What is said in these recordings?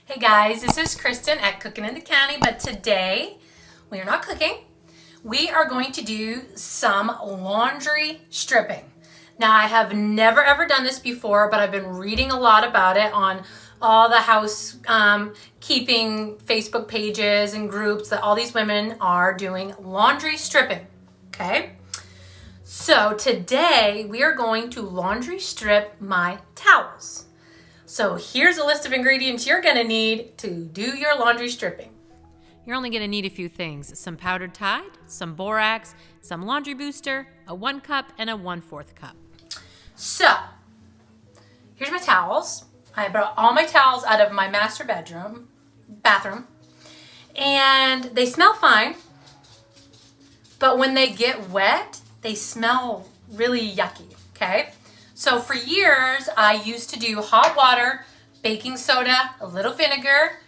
Hey guys, this is Kristen at Cooking in the County, but today we are not cooking. We are going to do some laundry stripping. Now, I have never ever done this before, but I've been reading a lot about it on all the housekeeping Facebook pages and groups that all these women are doing laundry stripping, okay? So today we are going to laundry strip my towels. So here's a list of ingredients you're gonna need to do your laundry stripping. You're only going to need a few things: some powdered Tide, some borax, some laundry booster, a 1 cup, and a 1/4 cup. So here's my towels. I brought all my towels out of my master bathroom, and they smell fine, but when they get wet, they smell really yucky, okay? So for years, I used to do hot water, baking soda, a little vinegar,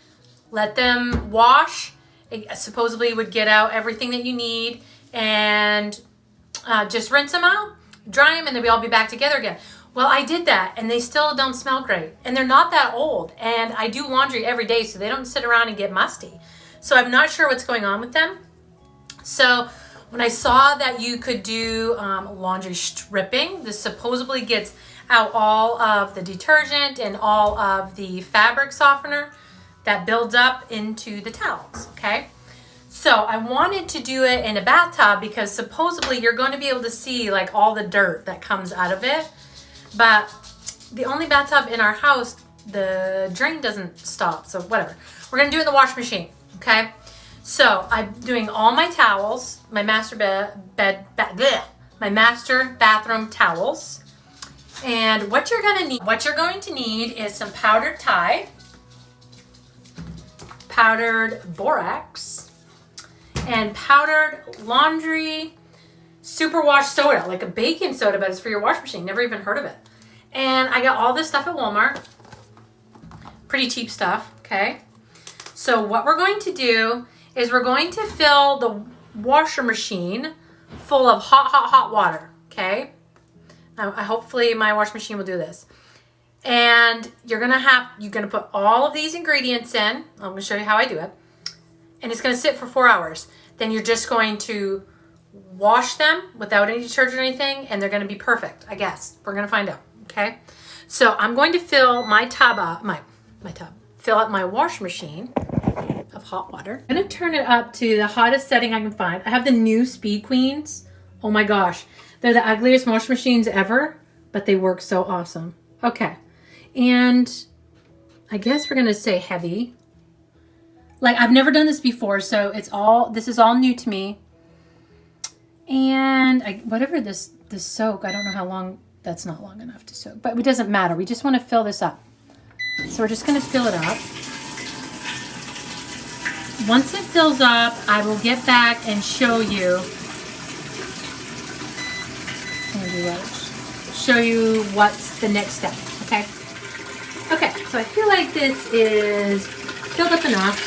let them wash. It supposedly would get out everything that you need, and just rinse them out, dry them, and then we'll all be back together again. Well, I did that, and they still don't smell great, and they're not that old, and I do laundry every day, so they don't sit around and get musty. So I'm not sure what's going on with them. So when I saw that you could do laundry stripping, this supposedly gets out all of the detergent and all of the fabric softener that builds up into the towels, okay? So I wanted to do it in a bathtub because supposedly you're going to be able to see like all the dirt that comes out of it. But the only bathtub in our house, the drain doesn't stop, so whatever. We're gonna do it in the wash machine, okay? So I'm doing all my towels, my master bathroom towels. And what you're going to need is some powdered Tide, powdered borax, and powdered laundry superwash soda, like a baking soda, but it's for your wash machine. Never even heard of it. And I got all this stuff at Walmart. Pretty cheap stuff, okay? So what we're going to do is we're going to fill the washer machine full of hot water, okay? Hopefully my wash machine will do this. And you're gonna put all of these ingredients in. I'm gonna show you how I do it. And it's gonna sit for 4 hours. Then you're just going to wash them without any detergent or anything, and they're gonna be perfect, I guess. We're gonna find out, okay? So I'm going to fill my tub up, fill up my wash machine of hot water. I'm gonna turn it up to the hottest setting I can find. I have the new Speed Queens. Oh my gosh. They're the ugliest wash machines ever, but they work so awesome. Okay. And I guess we're gonna say heavy. Like, I've never done this before, so this is all new to me. And whatever this soak, I don't know how long, that's not long enough to soak, but it doesn't matter. We just want to fill this up. So we're just going to fill it up. Once it fills up, I will get back and show you. Show you what's the next step, okay? Okay, so I feel like this is filled up enough.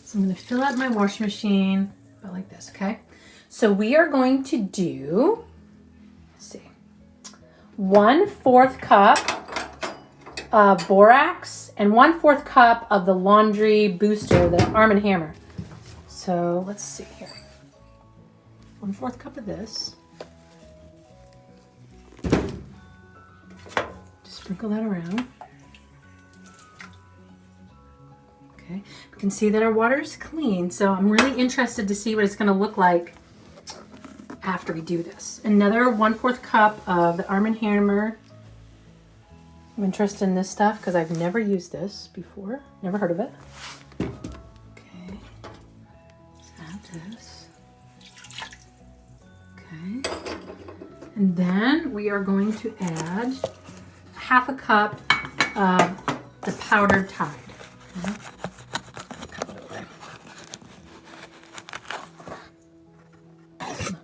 So I'm going to fill out my wash machine about like this, okay? So we are going to do, let's see, 1/4 cup of borax and 1/4 cup of the laundry booster, the Arm & Hammer. So let's see here. 1/4 cup of this. Just sprinkle that around. Okay, you can see that our water is clean, so I'm really interested to see what it's going to look like after we do this. Another 1/4 cup of the Arm & Hammer. I'm interested in this stuff because I've never used this before. Never heard of it. Okay. Let's add this. Okay. And then we are going to add 1/2 cup of the powdered Tide. Okay.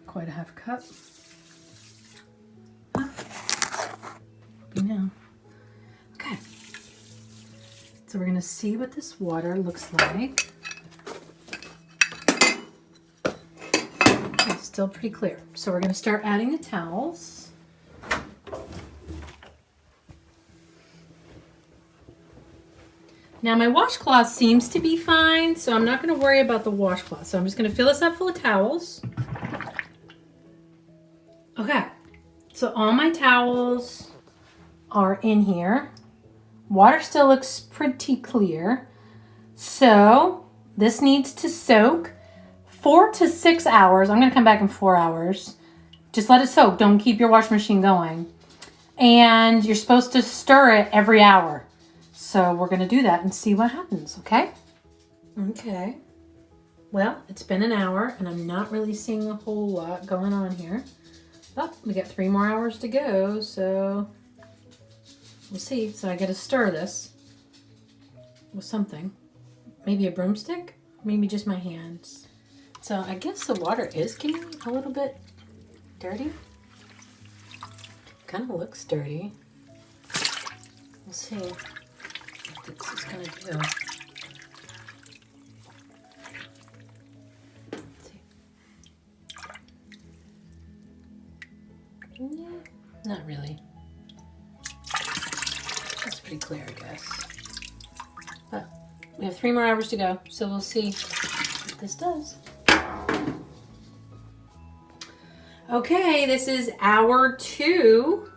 Quite a 1/2 cup. Now. Okay. So we're going to see what this water looks like. Okay, still pretty clear. So we're going to start adding the towels. Now my washcloth seems to be fine, so I'm not going to worry about the washcloth. So I'm just going to fill this up full of towels. Okay, so all my towels are in here. Water still looks pretty clear. So this needs to soak 4 to 6 hours. I'm going to come back in 4 hours. Just let it soak. Don't keep your washing machine going. And you're supposed to stir it every hour. So we're going to do that and see what happens, okay? Okay. Well, it's been an hour and I'm not really seeing a whole lot going on here. But we got 3 more hours to go, so we'll see. So I got to stir this with something. Maybe a broomstick? Maybe just my hands. So I guess the water is getting a little bit dirty. Kind of looks dirty. We'll see what this is going to do. Let's see. Yeah, not really. That's pretty clear, I guess. But we have 3 more hours to go, so we'll see what this does. Okay, this is hour 2.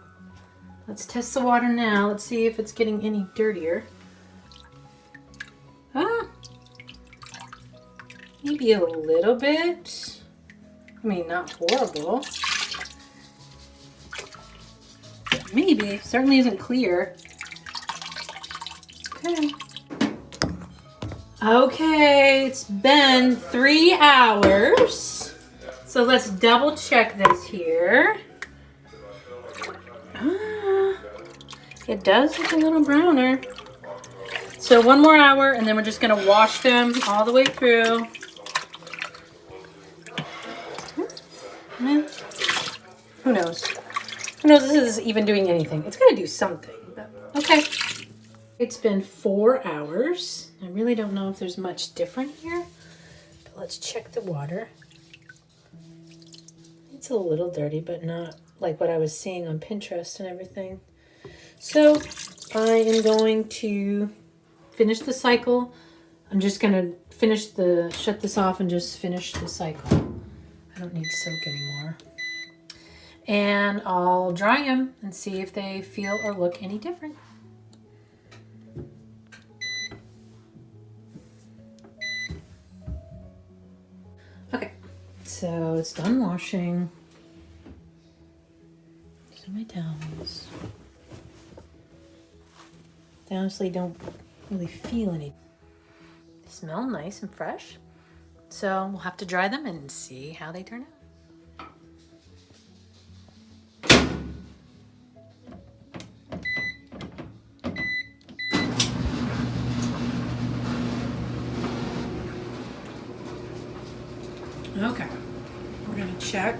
Let's test the water now. Let's see if it's getting any dirtier. Maybe a little bit. I mean, not horrible. Maybe. Certainly isn't clear. Okay. Okay, it's been 3 hours. So let's double check this here. It does look a little browner. So 1 more hour and then we're just gonna wash them all the way through. Who knows? Who knows this is even doing anything? It's gonna do something, but okay. It's been 4 hours. I really don't know if there's much different here, but let's check the water. It's a little dirty, but not like what I was seeing on Pinterest and everything. So I am going to finish the cycle. I'm just gonna shut this off and just finish the cycle. I don't need soak anymore. And I'll dry them and see if they feel or look any different. Okay, so it's done washing. These are my towels. I honestly don't really feel any. They smell nice and fresh. So we'll have to dry them and see how they turn out. Okay, we're gonna check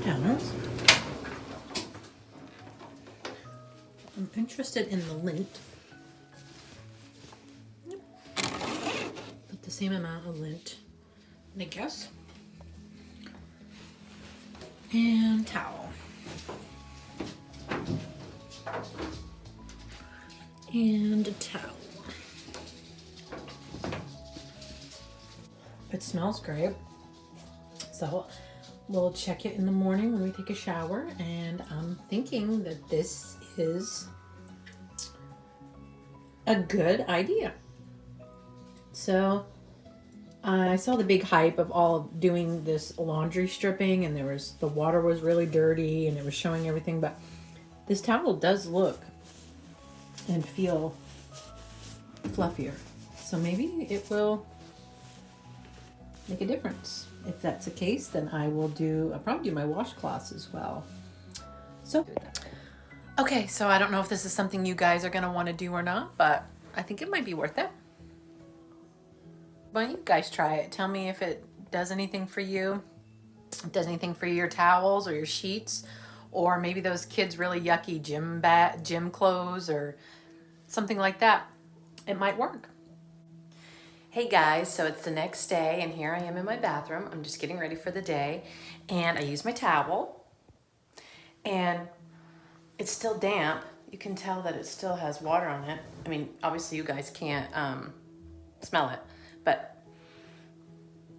towels. I'm interested in the lint. Put the same amount of lint, I guess. And towel. And a towel. It smells great. So we'll check it in the morning when we take a shower, and I'm thinking that this is a good idea. So I saw the big hype of all doing this laundry stripping, and the water was really dirty and it was showing everything, but this towel does look and feel fluffier. So maybe it will make a difference. If that's the case, then I'll probably do my washcloths as well. So, okay, so I don't know if this is something you guys are gonna want to do or not, but I think it might be worth it. Why don't you guys try it? Tell me if it does anything for you. If it does anything for your towels or your sheets, or maybe those kids' really yucky gym clothes or something like that. It might work. Hey guys, so it's the next day and here I am in my bathroom. I'm just getting ready for the day and I use my towel and it's still damp. you can tell that it still has water on it. I mean, obviously you guys can't smell it, but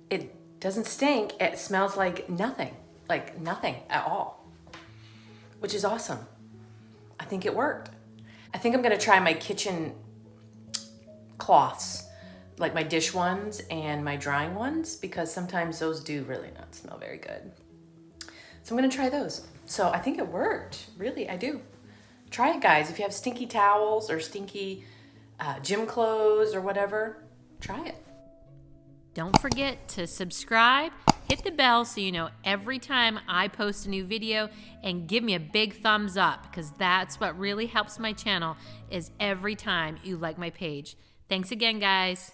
it doesn't stink. It smells like nothing at all, which is awesome. I think it worked. I think I'm gonna try my kitchen cloths, like my dish ones and my drying ones, because sometimes those do really not smell very good. So I'm gonna try those. So I think it worked, really, I do. Try it, guys. If you have stinky towels or stinky gym clothes or whatever, try it. Don't forget to subscribe, hit the bell so you know every time I post a new video, and give me a big thumbs up, because that's what really helps my channel, is every time you like my page. Thanks again, guys.